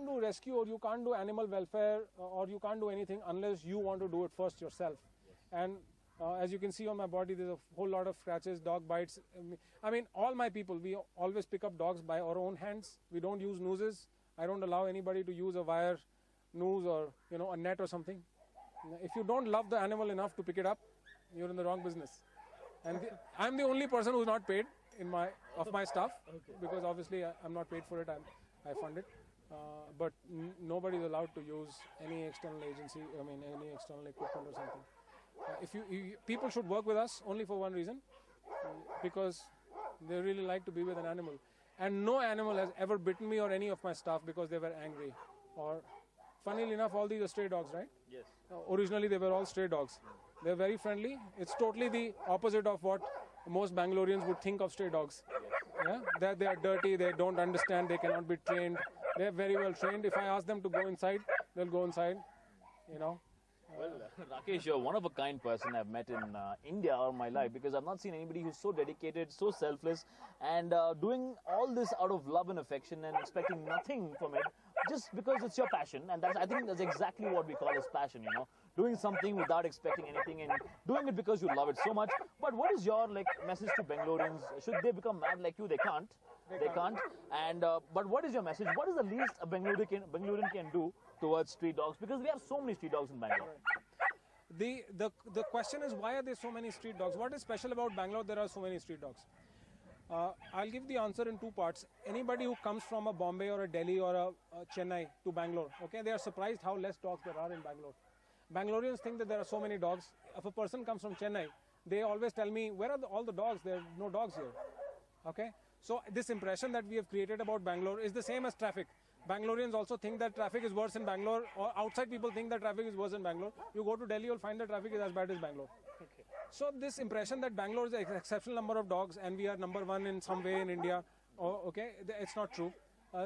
can't do rescue or you can't do animal welfare or you can't do anything unless you want to do it first yourself. And as you can see on my body, there's a whole lot of scratches, dog bites. I mean, all my people, we always pick up dogs by our own hands. We don't use nooses. I don't allow anybody to use a wire noose or a net or something. If you don't love the animal enough to pick it up, you're in the wrong business. And I'm the only person who's not paid of my stuff, because obviously I'm not paid for it. I fund it, but nobody is allowed to use any external agency. I mean, any external equipment or something. People should work with us only for one reason, because they really like to be with an animal. And no animal has ever bitten me or any of my staff because they were angry. Or, funnily enough, all these are stray dogs, right? Yes. Originally, they were all stray dogs. They're very friendly. It's totally the opposite of what most Bangaloreans would think of stray dogs. Yeah, that they are dirty, they don't understand, they cannot be trained. They're very well trained. If I ask them to go inside, they'll go inside. Well, Rakesh, you're one of a kind person I've met in India all my life, because I've not seen anybody who's so dedicated, so selfless, and doing all this out of love and affection and expecting nothing from it, just because it's your passion. And I think that's exactly what we call as passion, doing something without expecting anything and doing it because you love it so much. But what is your message to Bangaloreans? Should they become mad like you? They can't. They can't. And but what is your message? What is the least a Bangalorean can do towards street dogs? Because we have so many street dogs in Bangalore. The question is, why are there so many street dogs? What is special about Bangalore? There are so many street dogs. I'll give the answer in two parts. Anybody who comes from a Bombay or a Delhi or a Chennai to Bangalore, they are surprised how less dogs there are in Bangalore. Bangaloreans think that there are so many dogs. If a person comes from Chennai, they always tell me, where are all the dogs? There are no dogs here. So this impression that we have created about Bangalore is the same as traffic. Bangaloreans also think that traffic is worse in Bangalore, or outside people think that traffic is worse in Bangalore. You go to Delhi, you'll find that traffic is as bad as Bangalore. So this impression that Bangalore is an exceptional number of dogs and we are number one in some way in India, it's not true.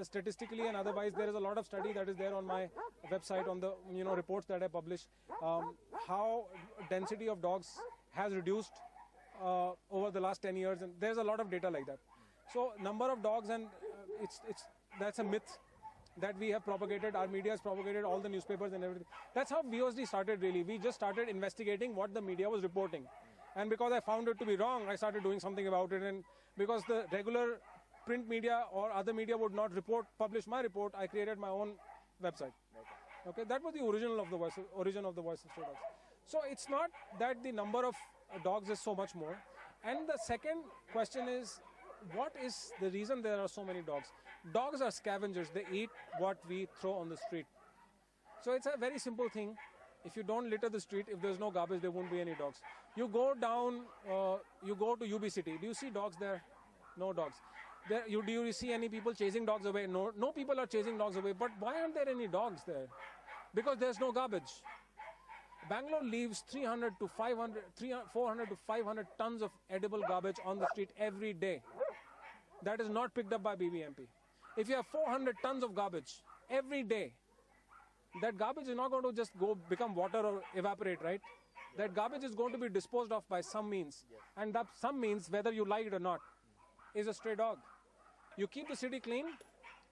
Statistically and otherwise, there is a lot of study that is there on my website, on the reports that I publish, how density of dogs has reduced over the last 10 years, and there's a lot of data like that. So number of dogs, and that's a myth that we have propagated, our media has propagated, all the newspapers and everything. That's how VOSD started really. We just started investigating what the media was reporting. And because I found it to be wrong, I started doing something about it. And because the regular print media or other media would not publish my report, I created my own website. That was the origin of the Voice of Stray Dogs. So it's not that the number of dogs is so much more. And the second question is, what is the reason there are so many dogs? Dogs are scavengers. They eat what we throw on the street. So it's a very simple thing. If you don't litter the street, if there's no garbage, there won't be any dogs. You go down, you go to UB City. Do you see dogs there? No dogs. Do you see any people chasing dogs away? No people are chasing dogs away. But why aren't there any dogs there? Because there's no garbage. Bangalore leaves 400 to 500 tons of edible garbage on the street every day. That is not picked up by BBMP. If you have 400 tons of garbage every day, that garbage is not going to just become water or evaporate, right? That garbage is going to be disposed of by some means. And that some means, whether you like it or not, is a stray dog. You keep the city clean.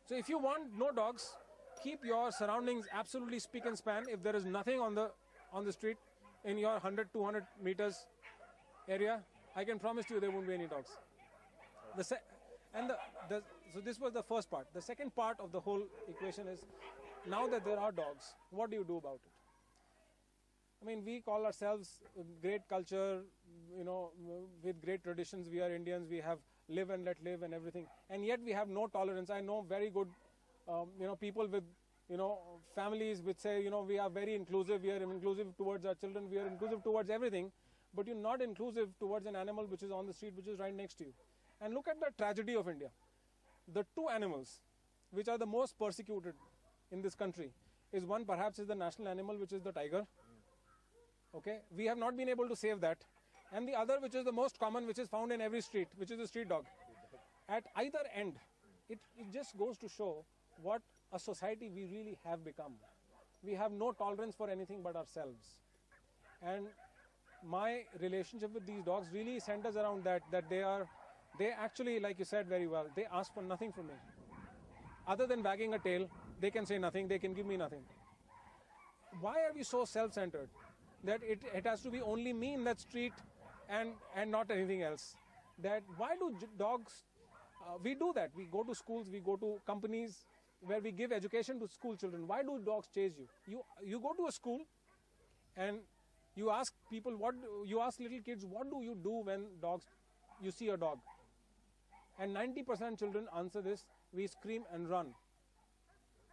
So if you want no dogs, keep your surroundings absolutely spick and span. If there is nothing on the street in your 100, 200 meters area, I can promise you there won't be any dogs. So this was the first part. The second part of the whole equation is, now that there are dogs, what do you do about it? I mean, we call ourselves great culture, with great traditions. We are Indians. We have live and let live and everything. And yet we have no tolerance. I know very good, people with, families which say, we are very inclusive. We are inclusive towards our children. We are inclusive towards everything. But you're not inclusive towards an animal which is on the street, which is right next to you. And look at the tragedy of India. The two animals which are the most persecuted in this country is one perhaps is the national animal, which is the tiger. We have not been able to save that. And the other, which is the most common, which is found in every street, which is the street dog. At either end, it just goes to show what a society we really have become. We have no tolerance for anything but ourselves. And my relationship with these dogs really centers around that they actually, like you said very well, they ask for nothing from me. Other than wagging a tail, they can say nothing, they can give me nothing. Why are we so self-centered that it has to be only me in that street and not anything else? That why do dogs, we do that, we go to schools, we go to companies where we give education to school children. Why do dogs chase you? You go to a school and you ask people, you ask little kids, what do you do when you see a dog? And 90% children answer this, we scream and run.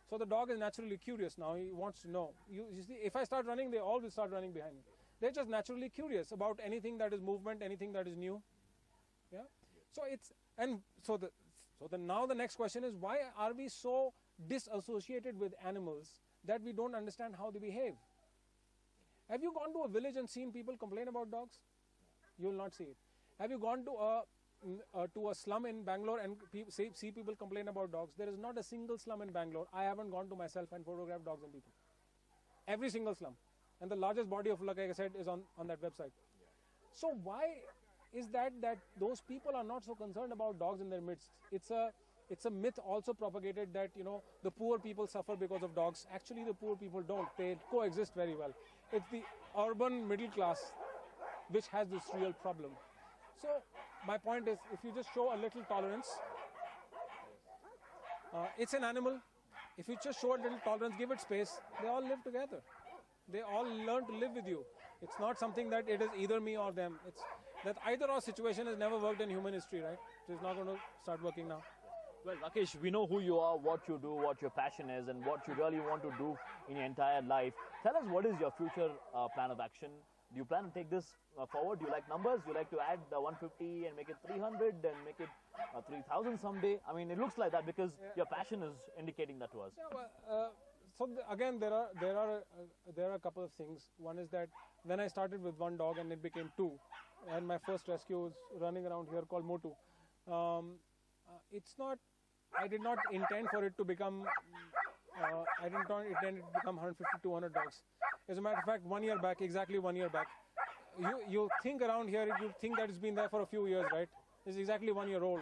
So the dog is naturally curious now, he wants to know. You see, if I start running, they all will start running behind me. They're just naturally curious about anything that is movement, anything that is new. Yeah. So now the next question is, why are we so disassociated with animals that we don't understand how they behave? Have you gone to a village and seen people complain about dogs? You will not see it. Have you gone to a slum in Bangalore and see people complain about dogs? There is not a single slum in Bangalore I haven't gone to myself and photographed dogs and people. Every single slum. And the largest body of, like I said, is on that website. So why is that those people are not so concerned about dogs in their midst? It's a myth also propagated that, the poor people suffer because of dogs. Actually, the poor people don't. They coexist very well. It's the urban middle class which has this real problem. So my point is, if you just show a little tolerance, it's an animal. If you just show a little tolerance, give it space, they all live together. They all learn to live with you. It's not something that it is either me or them. It's that either or situation has never worked in human history, right? So it's not going to start working now. Well, Rakesh, we know who you are, what you do, what your passion is, and what you really want to do in your entire life. Tell us, what is your future plan of action? Do you plan to take this forward? Do you like numbers? Do you like to add 150 and make it 300 and make it 3,000 someday? I mean, it looks like that because your passion is indicating that to us. Yeah, well, again, there are a couple of things. One is that when I started with one dog and it became two, and my first rescue was running around here called Motu. I did not intend for it to become. I did not intend it to become 150, 200 dogs. As a matter of fact, exactly 1 year back, you think around here, you think that it's been there for a few years, right? It's exactly 1 year old.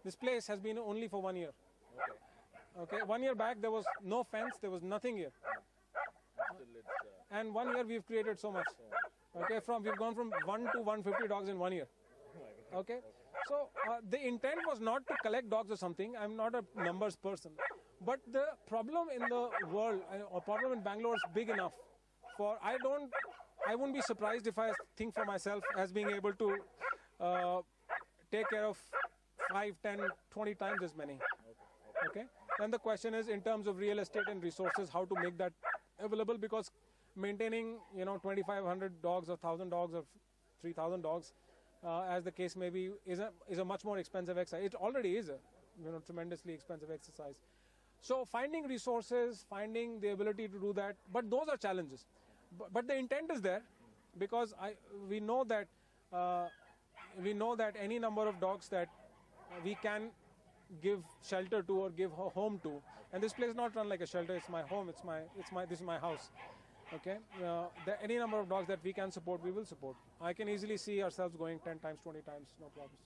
This place has been only for 1 year. Okay, 1 year back there was no fence, there was nothing here. And 1 year we've created so much. Okay, we've gone from 1 to 150 dogs in 1 year. Okay, so the intent was not to collect dogs or something. I'm not a numbers person. But the problem in the world, or problem in Bangalore is big enough for, I wouldn't be surprised if I think for myself as being able to take care of 5, 10, 20 times as many. Okay. Then the question is, in terms of real estate and resources, how to make that available, because maintaining 2,500 dogs or 1,000 dogs or 3,000 dogs, as the case may be, is a much more expensive exercise. It already is a tremendously expensive exercise. So finding resources, finding the ability to do that, but those are challenges. But the intent is there, because we know that any number of dogs that we can give shelter to or give a home to, and this place is not run like a shelter. It's my home. This is my house. Okay, any number of dogs that we can support, we will support. I can easily see ourselves going 10 times, 20 times, no problems.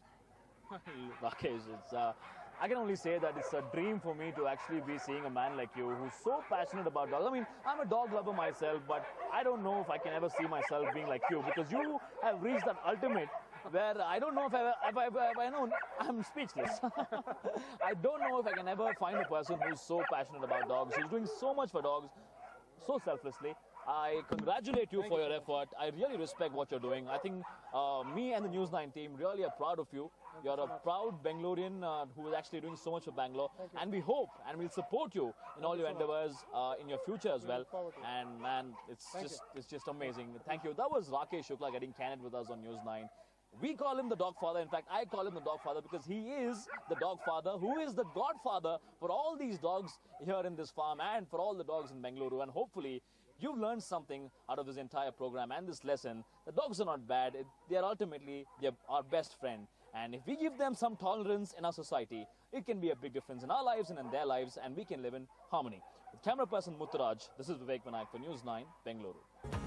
Rakesh, I can only say that it's a dream for me to actually be seeing a man like you who's so passionate about dogs. I mean, I'm a dog lover myself, but I don't know if I can ever see myself being like you, because you have reached that ultimate where I don't know if I know, I'm speechless. I don't know if I can ever find a person who's so passionate about dogs, who's doing so much for dogs, so selflessly. I congratulate you for your effort. I really respect what you're doing. I think me and the News 9 team really are proud of you. You're a proud Bangalorean who is actually doing so much for Bangalore. And we hope and we'll support you in all your endeavors in your future as well. And man, it's just amazing. Thank you. That was Rakesh Shukla getting candid with us on News 9. We call him the dog father. In fact, I call him the dog father because he is the dog father who is the godfather for all these dogs here in this farm and for all the dogs in Bengaluru. And hopefully, you've learned something out of this entire program and this lesson. The dogs are not bad. They are ultimately our best friend. And if we give them some tolerance in our society, it can be a big difference in our lives and in their lives, and we can live in harmony. With camera person Muttaraj, this is Vivek Vinayak for News 9, Bengaluru.